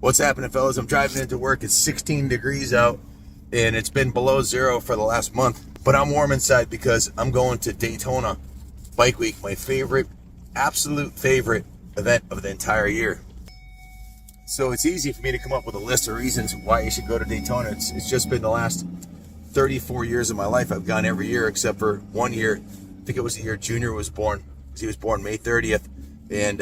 What's happening, fellas? I'm driving into work. It's 16 degrees out, and it's been below zero for the last month. But I'm warm inside because I'm going to Daytona Bike Week, my favorite, absolute favorite event of the entire year. So it's easy for me to come up with a list of reasons why you should go to Daytona. It's just been the last 34 years of my life. I've gone every year except for 1 year. I think it was the year Junior was born, because he was born May 30th, and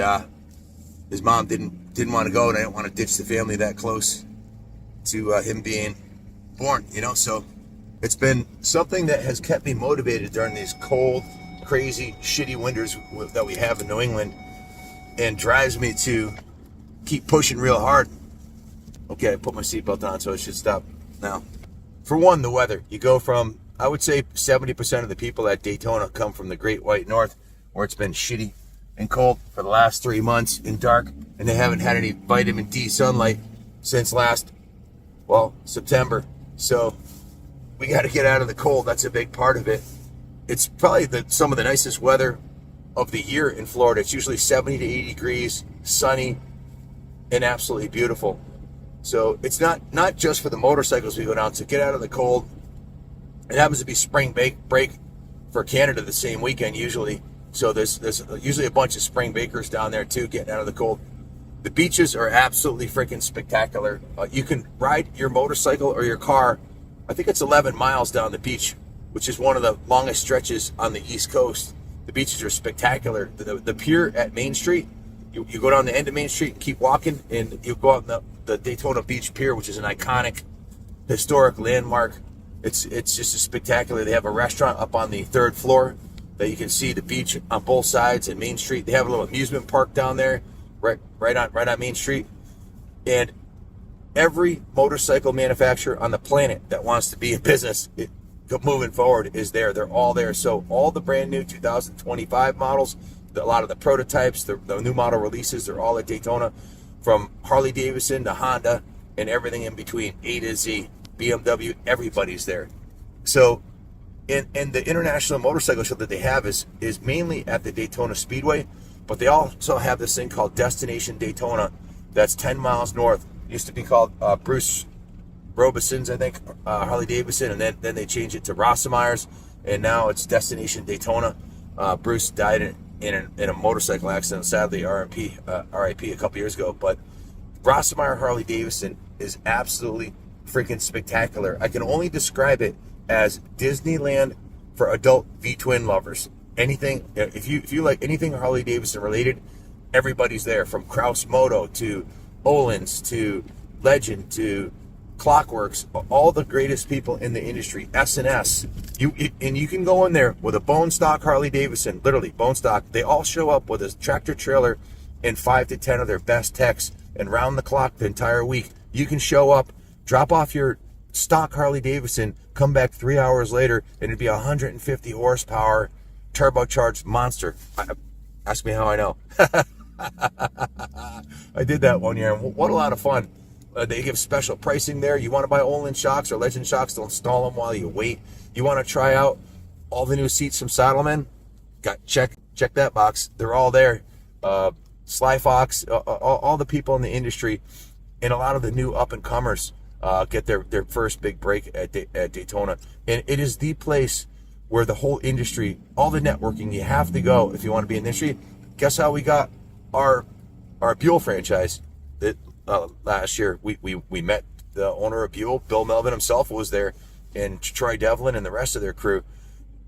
his mom didn't want to go, and I didn't want to ditch the family that close to him being born, you know. So it's been something that has kept me motivated during these cold, crazy, shitty winters that we have in New England, and drives me to keep pushing real hard. Okay, I put my seatbelt on, so I should stop now. For one, the weather. You go from, I would say 70% of the people at Daytona come from the Great White North, where it's been shitty and cold for the last 3 months and dark, and they haven't had any vitamin D sunlight since last, September. So we got to get out of the cold. That's a big part of it. It's probably some of the nicest weather of the year in Florida. It's usually 70 to 80 degrees, sunny, and absolutely beautiful. So it's not just for the motorcycles we go down to get out of the cold. It happens to be spring break for Canada the same weekend usually. So there's usually a bunch of spring bakers down there too, getting out of the cold. The beaches are absolutely freaking spectacular. You can ride your motorcycle or your car, I think it's 11 miles down the beach, which is one of the longest stretches on the East Coast. The beaches are spectacular. The pier at Main Street, you go down the end of Main Street and keep walking, and you go out the Daytona Beach Pier, which is an iconic, historic landmark. It's just spectacular. They have a restaurant up on the 3rd floor that you can see the beach on both sides at Main Street. They have a little amusement park down there, right on Main Street. And every motorcycle manufacturer on the planet that wants to be in business moving forward is there. They're all there. So all the brand new 2025 models, a lot of the prototypes, the new model releases, they're all at Daytona, from Harley Davidson to Honda and everything in between, A to Z, BMW, everybody's there. So, and the international motorcycle show that they have is mainly at the Daytona Speedway, but they also have this thing called Destination Daytona that's 10 miles north. It used to be called Bruce Robison's, I think, Harley Davidson, and then they changed it to Rossemeyer's, and now it's Destination Daytona. Bruce died in a motorcycle accident, sadly, RIP a couple years ago, but Rossemeyer Harley Davidson is absolutely freaking spectacular. I can only describe it as Disneyland for adult V-twin lovers. Anything, if you like anything Harley Davidson related, everybody's there, from Kraus Moto to Olin's to Legend to Clockworks, all the greatest people in the industry, S&S. And you can go in there with a bone stock Harley Davidson, literally bone stock. They all show up with a tractor trailer and 5 to 10 of their best techs, and round the clock the entire week. You can show up, drop off your stock Harley Davidson, come back 3 hours later, and it'd be a 150 horsepower turbocharged monster. Ask me how I know. I did that 1 year, and what a lot of fun. They give special pricing there. You want to buy Olin shocks or Legend shocks, they'll install them while you wait. You want to try out all the new seats from Saddlemen? Check that box. They're all there. Sly Fox, all the people in the industry, and a lot of the new up-and-comers get their first big break at Daytona. And it is the place where the whole industry, all the networking, you have to go if you want to be in the industry. Guess how we got our Buell franchise? Last year, we met the owner of Buell. Bill Melvin himself was there, and Troy Devlin and the rest of their crew.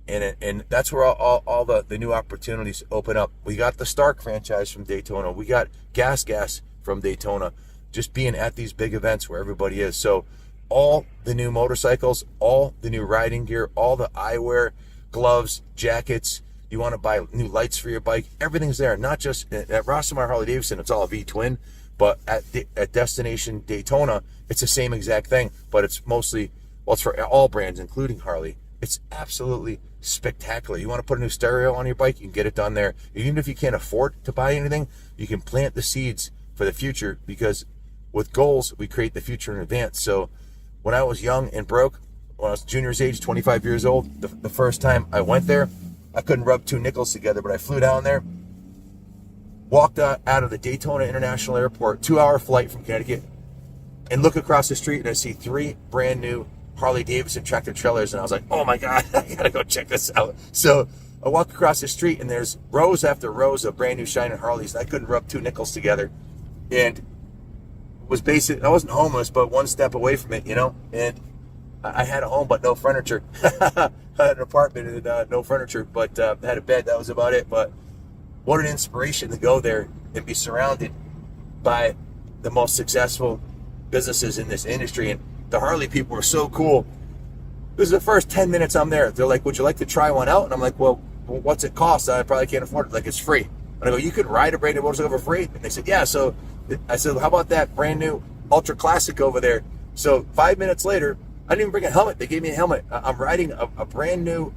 And that's where all the new opportunities open up. We got the Stark franchise from Daytona. We got Gas from Daytona. Just being at these big events where everybody is. So all the new motorcycles, all the new riding gear, all the eyewear, gloves, jackets. You want to buy new lights for your bike. Everything's there. Not just at Rossemeyer Harley Davidson, it's all a V-twin. But at Destination Daytona, it's the same exact thing. But it's mostly, it's for all brands, including Harley. It's absolutely spectacular. You want to put a new stereo on your bike, you can get it done there. Even if you can't afford to buy anything, you can plant the seeds for the future, because with goals, we create the future in advance. So when I was young and broke, when I was junior's age, 25 years old, the first time I went there, I couldn't rub two nickels together, but I flew down there, walked out of the Daytona International Airport, 2-hour flight from Connecticut, and look across the street and I see 3 brand new Harley Davidson tractor trailers, and I was like, oh my God, I gotta go check this out. So I walk across the street and there's rows after rows of brand new shining Harleys. I couldn't rub 2 nickels together, and was I wasn't homeless, but one step away from it, and I had a home, but no furniture. I had an apartment and no furniture, but had a bed. That was about it. But what an inspiration to go there and be surrounded by the most successful businesses in this industry. And the Harley people were so cool. This is the first 10 minutes I'm there. They're like, would you like to try one out? And I'm like, well, what's it cost? I probably can't afford it. Like, it's free. And I go, you could ride a brand new motorcycle for free? And they said, yeah. So I said, how about that brand new Ultra Classic over there? So 5 minutes later, I didn't even bring a helmet. They gave me a helmet. I'm riding a brand new,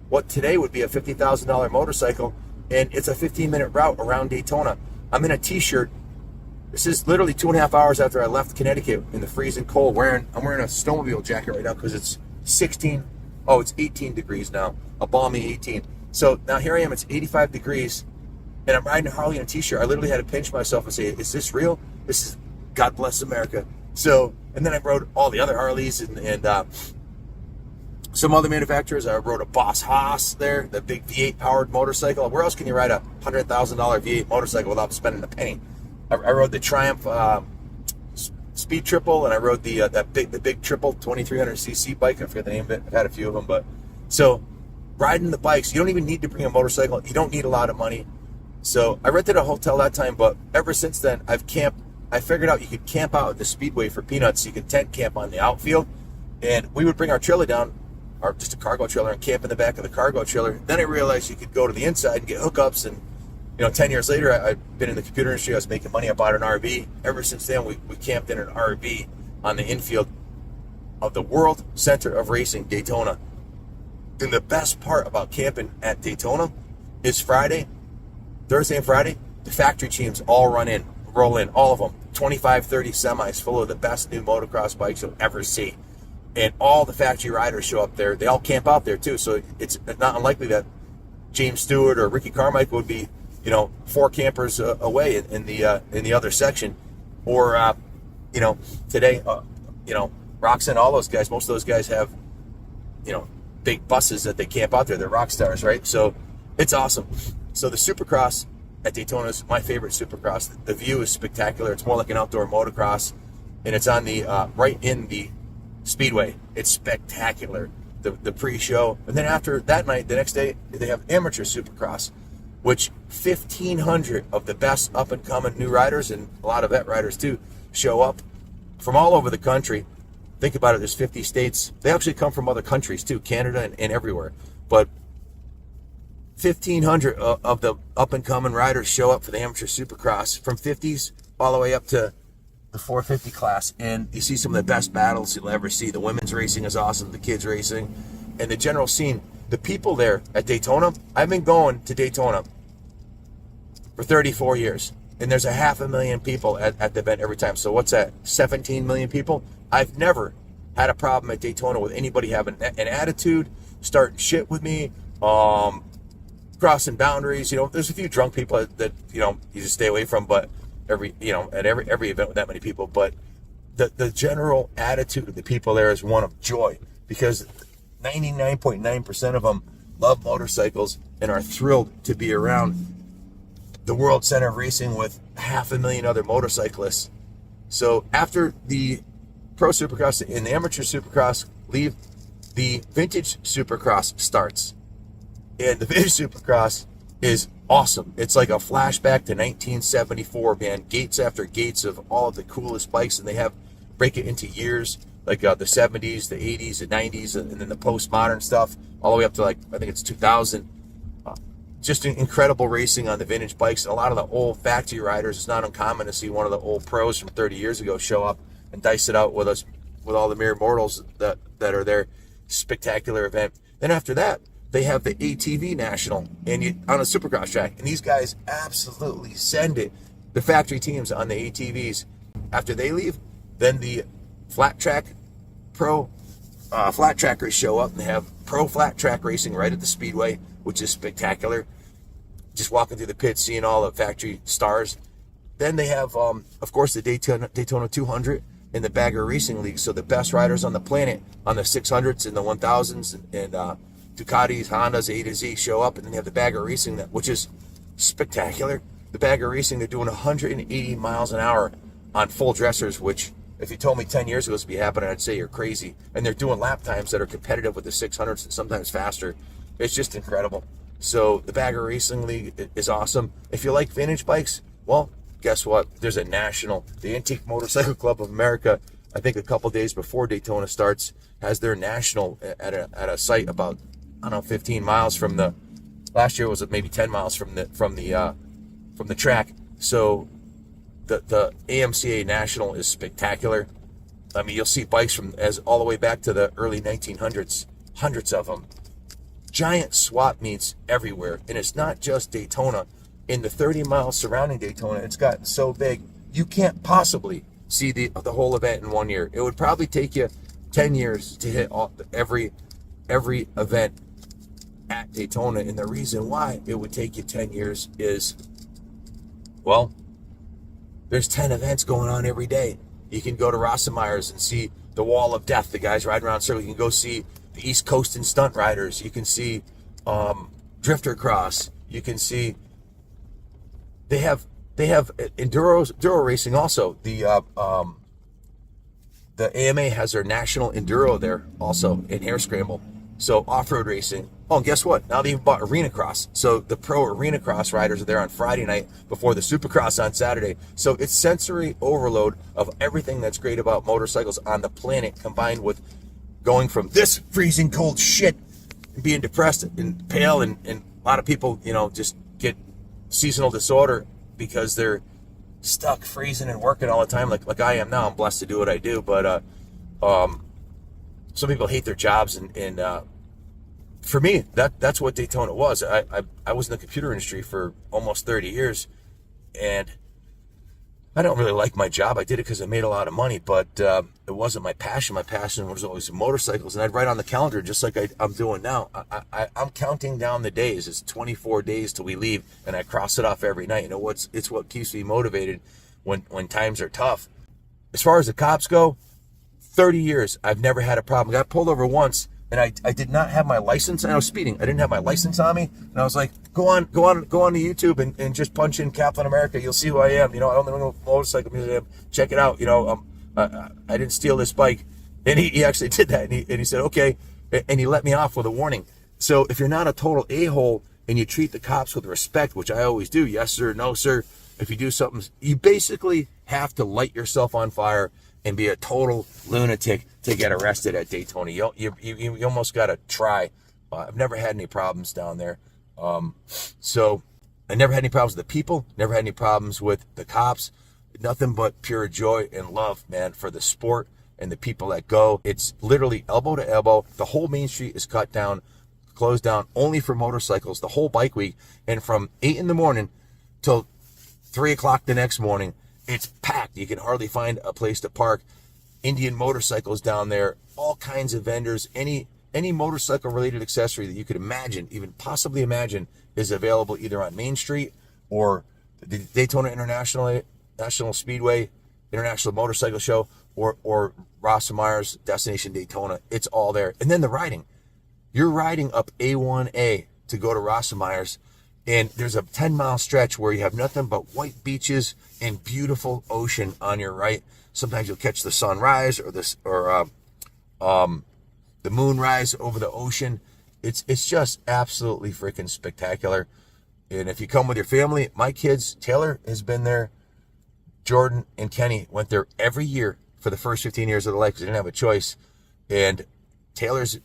what today would be a $50,000 motorcycle, and it's a 15-minute route around Daytona. I'm in a t-shirt. This is literally 2.5 hours after I left Connecticut in the freezing cold. I'm wearing a snowmobile jacket right now because it's 18 degrees now, a balmy 18. So now here I am, it's 85 degrees, and I'm riding a Harley in a t-shirt. I literally had to pinch myself and say, is this real? This is God bless America. So, and then I rode all the other Harleys and some other manufacturers. I rode a Boss Haas there, the big V8 powered motorcycle. Where else can you ride a $100,000 V8 motorcycle without spending a penny? I rode the Triumph Speed Triple, and I rode the big Triple 2300cc bike. I forget the name of it. I've had a few of them, but so riding the bikes, you don't even need to bring a motorcycle. You don't need a lot of money. So I rented a hotel that time, but ever since then I've camped. I figured out you could camp out at the Speedway for peanuts. You could tent camp on the outfield, and we would bring our trailer down, or just a cargo trailer, and camp in the back of the cargo trailer. Then I realized you could go to the inside and get hookups, and 10 years later, I've been in the computer industry. I was making money. I bought an RV. Ever since then, we camped in an RV on the infield of the World Center of Racing, Daytona. And the best part about camping at Daytona is Thursday and Friday, the factory teams all roll in, all of them, 25, 30 semis full of the best new motocross bikes you'll ever see. And all the factory riders show up there. They all camp out there too. So it's not unlikely that James Stewart or Ricky Carmichael would be 4 campers away in the other section, or today Roxanne, all those guys, most of those guys have big buses that they camp out there. They're rock stars, right? So it's awesome. So the Supercross at Daytona is my favorite Supercross. The view is spectacular. It's more like an outdoor motocross, and it's on the right in the Speedway. It's spectacular. The pre-show, and then after that night, the next day they have amateur Supercross, which 1,500 of the best up-and-coming new riders, and a lot of vet riders too, show up from all over the country. Think about it, there's 50 states. They actually come from other countries too, Canada and everywhere. But 1,500 of the up-and-coming riders show up for the amateur Supercross, from 50s all the way up to the 450 class. And you see some of the best battles you'll ever see. The women's racing is awesome, the kids racing, and the general scene. The people there at Daytona, I've been going to Daytona for 34 years, and there's 500,000 people at the event every time. So what's that, 17 million people? I've never had a problem at Daytona with anybody having an attitude, starting shit with me, crossing boundaries. There's a few drunk people that you just stay away from, but at every event with that many people. But the general attitude of the people there is one of joy, because 99.9% of them love motorcycles and are thrilled to be around the World Center of Racing with 500,000 other motorcyclists. So after the Pro Supercross and the Amateur Supercross leave, the Vintage Supercross starts. And the Vintage Supercross is awesome. It's like a flashback to 1974, man. Gates after gates of all of the coolest bikes, and they break it into years, like the 70s, the 80s, the 90s, and then the postmodern stuff, all the way up to I think it's 2000. Just incredible racing on the vintage bikes, and a lot of the old factory riders. It's not uncommon to see one of the old pros from 30 years ago show up and dice it out with us, with all the mere mortals that are there. Spectacular event. Then after that, they have the ATV National on a Supercross track, and these guys absolutely send it. The factory teams on the ATVs. After they leave, then the flat track pro flat trackers show up, and they have pro flat track racing right at the Speedway, which is spectacular. Just walking through the pits, seeing all the factory stars. Then they have, of course, the Daytona 200. in the Bagger Racing League. So the best riders on the planet on the 600s and the 1000s and Ducatis, Hondas, A to Z show up, and then they have the Bagger Racing, which is spectacular. The Bagger Racing, they're doing 180 miles an hour on full dressers, which if you told me 10 years ago this would be happening, I'd say you're crazy. And they're doing lap times that are competitive with the 600s and sometimes faster. It's just incredible. So the Bagger Racing League is awesome. If you like vintage bikes, well, guess what? There's a national, the Antique Motorcycle Club of America, I think a couple days before Daytona starts, has their national at a site about, I don't know, 15 miles from the, last year was maybe 10 miles from the track. So the AMCA National is spectacular. I mean, you'll see bikes from as all the way back to the early 1900s, hundreds of them. Giant swap meets everywhere, and it's not just Daytona. In the 30 miles surrounding Daytona, it's gotten so big you can't possibly see the whole event in 1 year. It would probably take you 10 years to hit every event at Daytona, and the reason why it would take you 10 years is, well, there's 10 events going on every day. You can go to Rossemeyer's and see the Wall of Death, the guys riding around circle. You can go see the East Coast and stunt riders. You can see drifter cross. You can see they have enduro racing also. The AMA has their national enduro there also in hare scramble. So off-road racing. Oh, and guess what? Now they even bought Arena Cross. So the pro Arena Cross riders are there on Friday night before the Supercross on Saturday. So it's sensory overload of everything that's great about motorcycles on the planet, combined with going from this freezing cold shit and being depressed and pale, and a lot of people, just get seasonal disorder because they're stuck freezing and working all the time like I am now. I'm blessed to do what I do, but some people hate their jobs, and for me, that's what Daytona was. I was in the computer industry for almost 30 years, and I don't really like my job. I did it because I made a lot of money, but it wasn't my passion. My passion was always motorcycles, and I'd write on the calendar just like I'm doing now. I'm counting down the days. It's 24 days till we leave, and I cross it off every night. It's what keeps me motivated when times are tough. As far as the cops go, 30 years, I've never had a problem. I got pulled over once, and I did not have my license, and I was speeding. I didn't have my license on me, and I was like, go on to YouTube and just punch in Kaplan America. You'll see who I am. I own the motorcycle museum. Check it out. I didn't steal this bike. And he actually did that, and he said, okay, and he let me off with a warning. So if you're not a total a-hole and you treat the cops with respect, which I always do, yes sir, no sir, if you do something, you basically have to light yourself on fire and be a total lunatic to get arrested at Daytona. You almost got to try. I've never had any problems down there. So I never had any problems with the people, never had any problems with the cops. Nothing but pure joy and love, man, for the sport and the people that go. It's literally elbow to elbow. The whole main street is cut down, closed down only for motorcycles the whole bike week. And from 8 in the morning till 3 o'clock the next morning, it's packed. You can hardly find a place to park. Indian motorcycles down there, all kinds of vendors, any motorcycle related accessory that you could imagine, even possibly imagine, is available either on Main Street or the Daytona National Speedway International Motorcycle Show or Rossemeyer's Destination Daytona. It's all there. And then the riding. You're riding up A1A to go to Rossemeyer's, and there's a 10-mile stretch where you have nothing but white beaches and beautiful ocean on your right. Sometimes you'll catch the sunrise or the moonrise over the ocean. It's just absolutely freaking spectacular. And if you come with your family, my kids, Taylor has been there. Jordan and Kenny went there every year for the first 15 years of their life because they didn't have a choice. And Taylor's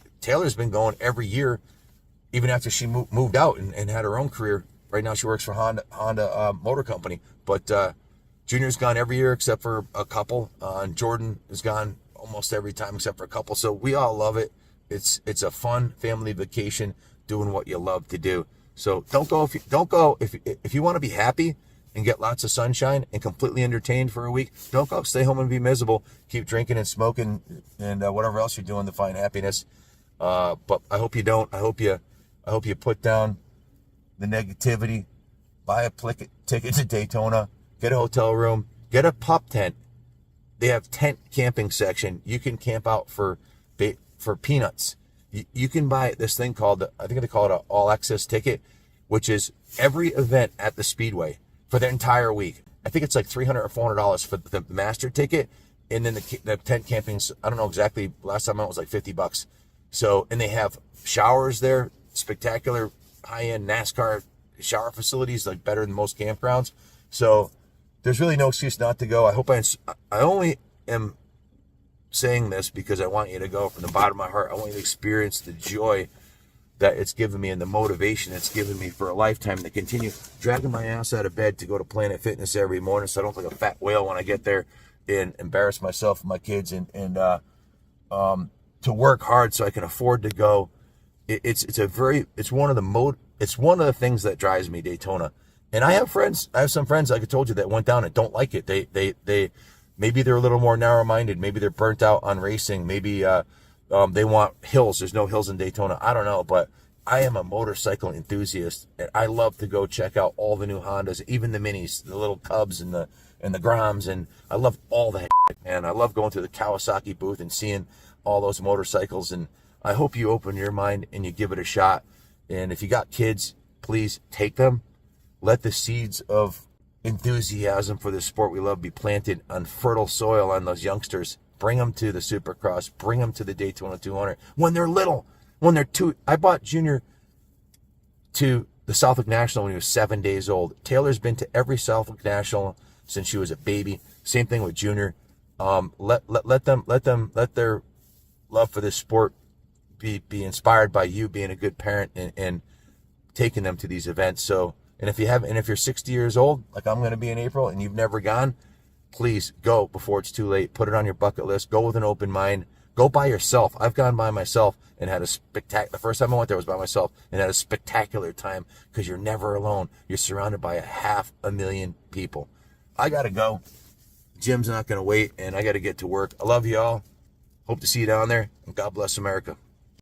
been going every year, even after she moved out and had her own career. Right now she works for Honda Motor Company. But Junior's gone every year except for a couple. And Jordan has gone almost every time except for a couple. So we all love it. It's a fun family vacation doing what you love to do. So don't go if you want to be happy and get lots of sunshine and completely entertained for a week. Don't go. Stay home and be miserable. Keep drinking and smoking and whatever else you're doing to find happiness. But I hope you don't. I hope you put down the negativity. Buy a ticket to Daytona. Get a hotel room. Get a pup tent. They have tent camping section. You can camp out for peanuts. You can buy this thing called, I think they call it an all access ticket, which is every event at the Speedway for the entire week. I think it's like $300 or $400 for the master ticket. And then the tent camping's, I don't know exactly, last time I went was like $50. So, and they have showers there, spectacular high-end NASCAR shower facilities, like better than most campgrounds. So there's really no excuse not to go. I only am saying this because I want you to go from the bottom of my heart. I want you to experience the joy that it's given me and the motivation it's given me for a lifetime to continue dragging my ass out of bed to go to Planet Fitness every morning so I don't look like a fat whale when I get there and embarrass myself and my kids, and to work hard so I can afford to go. It's one of the things that drives me, Daytona. And I have some friends, like I told you, that went down and don't like it. They maybe they're a little more narrow-minded. Maybe they're burnt out on racing. Maybe they want hills. There's no hills in Daytona. I don't know, but I am a motorcycle enthusiast, and I love to go check out all the new Hondas, even the minis, the little Cubs and the Groms, and I love all that shit, man. I love going to the Kawasaki booth and seeing all those motorcycles, and I hope you open your mind and you give it a shot. And if you got kids, please take them. Let the seeds of enthusiasm for the sport we love be planted on fertile soil on those youngsters. Bring them to the Supercross. Bring them to the Daytona 200 when they're little. When they're two. I bought Junior to the Southwick National when he was 7 days old. Taylor's been to every Southwick National since she was a baby. Same thing with Junior. Let their love for this sport be inspired by you being a good parent and taking them to these events. So, and if you're 60 years old, like I'm going to be in April, and you've never gone, please go before it's too late. Put it on your bucket list. Go with an open mind. Go by yourself. I've gone by myself and had the first time I went there was by myself and had a spectacular time, because you're never alone. You're surrounded by 500,000 people. I got to go. Jim's not going to wait, and I got to get to work. I love you all. Hope to see you down there, and God bless America.